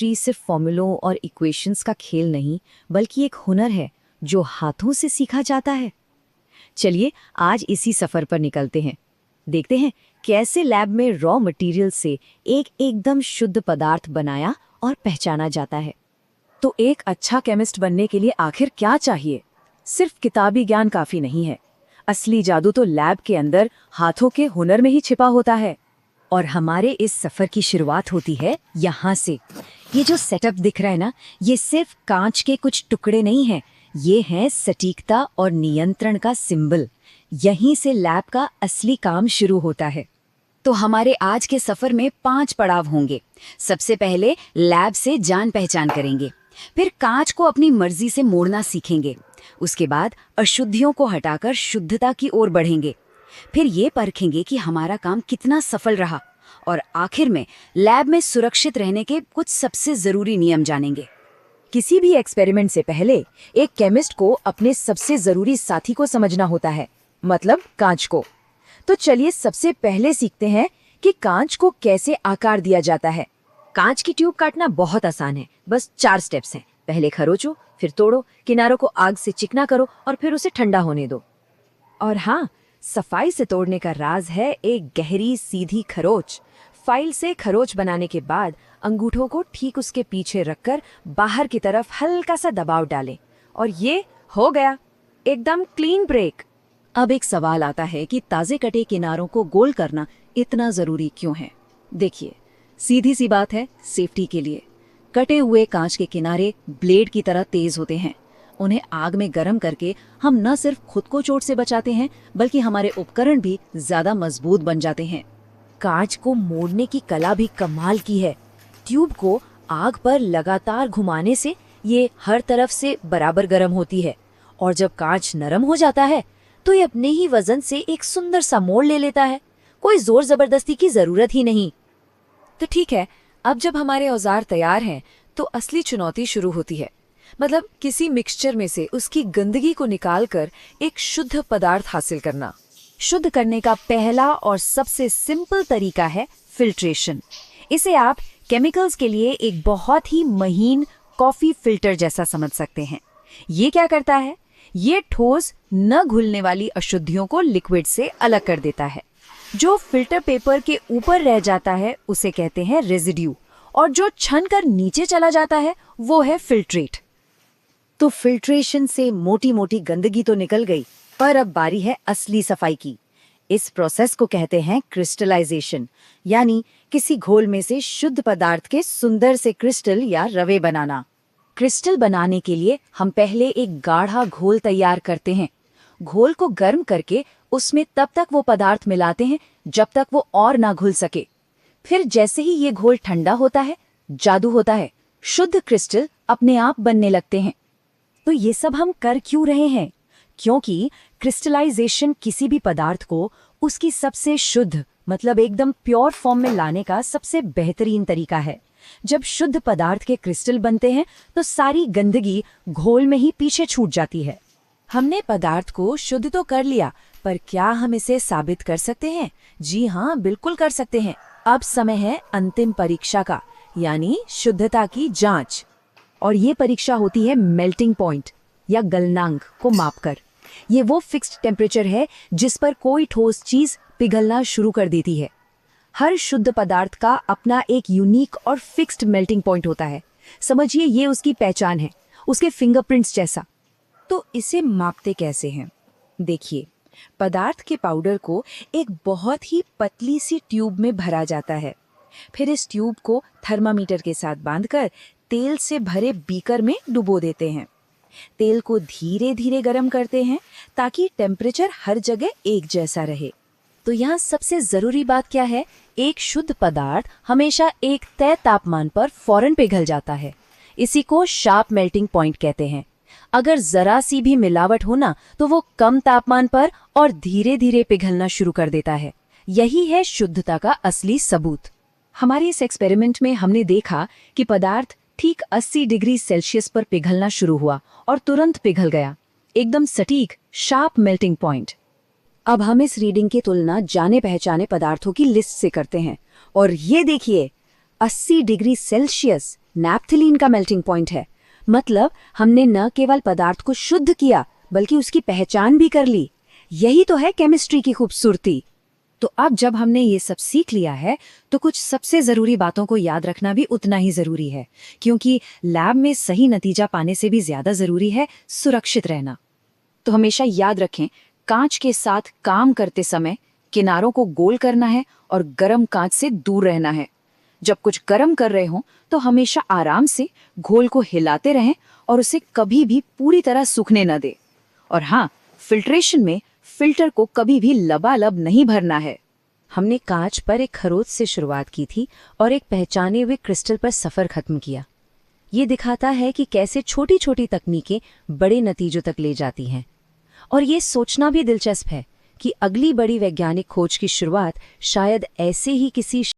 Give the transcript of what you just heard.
Chemistry सिर्फ फॉर्मूलों और equations का खेल नहीं, बल्कि एक हुनर है जो हाथों से सीखा जाता है। चलिए आज इसी सफर पर निकलते हैं। देखते हैं कैसे लैब में रॉ मटेरियल से एक एकदम शुद्ध पदार्थ बनाया और पहचाना जाता है। तो एक अच्छा केमिस्ट बनने के लिए आखिर क्या चाहिए? सिर्फ किताबी ज्ञान काफी नहीं है। असली जादू तो लैब के अंदर हाथों के हुनर में ही छिपा होता है। और हमारे इस सफर की शुरुआत होती है यहाँ से। ये जो सेटअप दिख रहा है ना, ये सिर्फ कांच के कुछ टुकड़े नहीं हैं, ये हैं सटीकता और नियंत्रण का सिंबल। यहीं से लैब का असली काम शुरू होता है। तो हमारे आज के सफर में 5 पड़ाव होंगे। सबसे पहले लैब से जान पहचान करेंगे, फिर कांच को अपनी मर्जी से मोड़ना सीखेंगे, उसके बाद अशुद्धियों को हटाकर शुद्धता की ओर बढ़ेंगे, फिर ये परखेंगे कि हमारा काम कितना सफल रहा, और आखिर में लैब में सुरक्षित रहने के कुछ सबसे जरूरी नियम जानेंगे। किसी भी एक्सपेरिमेंट से पहले एक केमिस्ट को अपने सबसे जरूरी साथी को समझना होता है, मतलब कांच को। तो चलिए सबसे पहले सीखते हैं कि कांच को कैसे आकार दिया जाता है। कांच की ट्यूब काटना बहुत आसान है, बस 4 स्टेप्स हैं। पहले खरोचो, फिर तोड़ो, किनारों को आग से चिकना करो और फिर उसे ठंडा होने दो। और हाँ, सफाई से तोड़ने का राज है एक गहरी सीधी खरोच। फाइल से खरोच बनाने के बाद अंगूठों को ठीक उसके पीछे रखकर बाहर की तरफ हल्का सा दबाव डालें और ये हो गया, एकदम क्लीन ब्रेक। अब एक सवाल आता है कि ताजे कटे किनारों को गोल करना इतना जरूरी क्यों है? देखिए, सीधी सी बात है, सेफ्टी के लिए। कटे हुए कांच के किनारे ब्लेड की तरह तेज होते हैं। उन्हें आग में गर्म करके हम न सिर्फ खुद को चोट से बचाते हैं, बल्कि हमारे उपकरण भी ज्यादा मजबूत बन जाते हैं। कांच को मोड़ने की कला भी कमाल की है। ट्यूब को आग पर लगातार घुमाने से ये हर तरफ से बराबर गर्म होती है, और जब कांच नरम हो जाता है तो ये अपने ही वजन से एक सुंदर सा मोड़ ले लेता है। कोई जोर जबरदस्ती की जरूरत ही नहीं। तो ठीक है, अब जब हमारे औजार तैयार हैं तो असली चुनौती शुरू होती है। मतलब किसी मिक्सचर में से उसकी गंदगी को निकालकर एक शुद्ध पदार्थ हासिल करना। शुद्ध करने का पहला और सबसे सिंपल तरीका है फिल्ट्रेशन। इसे आप केमिकल्स के लिए एक बहुत ही महीन कॉफी फिल्टर जैसा समझ सकते हैं। ये क्या करता है? ये ठोस न घुलने वाली अशुद्धियों को लिक्विड से अलग कर देता है। जो फिल्टर पेपर के ऊपर रह जाता है उसे कहते हैं रेजिड्यू, और जो छन कर नीचे चला जाता है वो है फिल्ट्रेट। तो फिल्ट्रेशन से मोटी मोटी गंदगी तो निकल गई, पर अब बारी है असली सफाई की। इस प्रोसेस को कहते हैं क्रिस्टलाइजेशन, यानी किसी घोल में से शुद्ध पदार्थ के सुंदर से क्रिस्टल या रवे बनाना। क्रिस्टल बनाने के लिए हम पहले एक गाढ़ा घोल तैयार करते हैं। घोल को गर्म करके उसमें तब तक वो पदार्थ मिलाते हैं जब तक वो और ना घुल सके। फिर जैसे ही ये घोल ठंडा होता है, जादू होता है, शुद्ध क्रिस्टल अपने आप बनने लगते हैं। तो ये सब हम कर क्यों रहे हैं? क्योंकि क्रिस्टलाइजेशन किसी भी पदार्थ को उसकी सबसे शुद्ध, मतलब एकदम प्योर फॉर्म में लाने का सबसे बेहतरीन तरीका है। जब शुद्ध पदार्थ के क्रिस्टल बनते हैं तो सारी गंदगी घोल में ही पीछे छूट जाती है। हमने पदार्थ को शुद्ध तो कर लिया, पर क्या हम इसे साबित कर सकते हैं? जी हाँ, बिल्कुल कर सकते हैं। अब समय है अंतिम परीक्षा का, यानी शुद्धता की जांच। और ये परीक्षा होती है मेल्टिंग पॉइंट या गलनांक को मापकर। ये वो फिक्स्ड टेम्परेचर है जिस पर कोई ठोस चीज पिघलना शुरू कर देती है। हर शुद्ध पदार्थ का अपना एक यूनिक और फिक्स्ड मेल्टिंग पॉइंट होता है। समझिए, ये उसकी पहचान है, उसके फिंगरप्रिंट्स जैसा। तो इसे मापते कैसे हैं? देखिए, पदार्थ के पाउडर को एक बहुत ही पतली सी ट्यूब में भरा जाता है। फिर इस ट्यूब को थर्मामीटर के साथ बांधकर तेल से भरे बीकर में डुबो देते हैं। तेल को धीरे धीरे गर्म करते हैं ताकि टेम्परेचर हर जगह एक जैसा रहे। तो यहाँ सबसे जरूरी बात क्या है? एक शुद्ध पदार्थ हमेशा एक तय तापमान पर फौरन पिघल जाता है। इसी को शार्प मेल्टिंग पॉइंट कहते हैं। अगर जरा सी भी मिलावट हो ना, तो वो कम तापमान पर और धीरे धीरे पिघलना शुरू कर देता है। यही है शुद्धता का असली सबूत। हमारे इस एक्सपेरिमेंट में हमने देखा कि पदार्थ ठीक 80 डिग्री सेल्सियस पर पिघलना शुरू हुआ और तुरंत पिघल गया, एकदम सटीक शार्प मेल्टिंग पॉइंट। अब हम इस रीडिंग की तुलना जाने पहचाने पदार्थों की लिस्ट से करते हैं, और ये देखिए 80 डिग्री सेल्सियस, नैप्थलीन का मेल्टिंग पॉइंट है। मतलब हमने न केवल पदार्थ को शुद्ध किया बल्कि उसकी पहचान भी कर ली। यही तो है केमिस्ट्री की खूबसूरती। तो अब जब हमने ये सब सीख लिया है तो कुछ सबसे ज़रूरी बातों को याद रखना भी उतना ही ज़रूरी है, क्योंकि लैब में सही नतीजा पाने से भी ज़्यादा ज़रूरी है सुरक्षित रहना। तो हमेशा याद रखें, कांच के साथ काम करते समय किनारों को गोल करना है और गर्म कांच से दूर रहना है। जब कुछ गर्म कर रहे हों तो हमेशा आराम से घोल को हिलाते रहें और उसे कभी भी पूरी तरह सूखने न दें। और हाँ, फिल्ट्रेशन में फिल्टर को कभी भी लबालब नहीं भरना है। हमने कांच पर एक खरोंच से शुरुआत की थी और एक पहचाने हुए क्रिस्टल पर सफर खत्म किया। ये दिखाता है कि कैसे छोटी छोटी तकनीकें बड़े नतीजों तक ले जाती हैं। और ये सोचना भी दिलचस्प है कि अगली बड़ी वैज्ञानिक खोज की शुरुआत शायद ऐसे ही किसी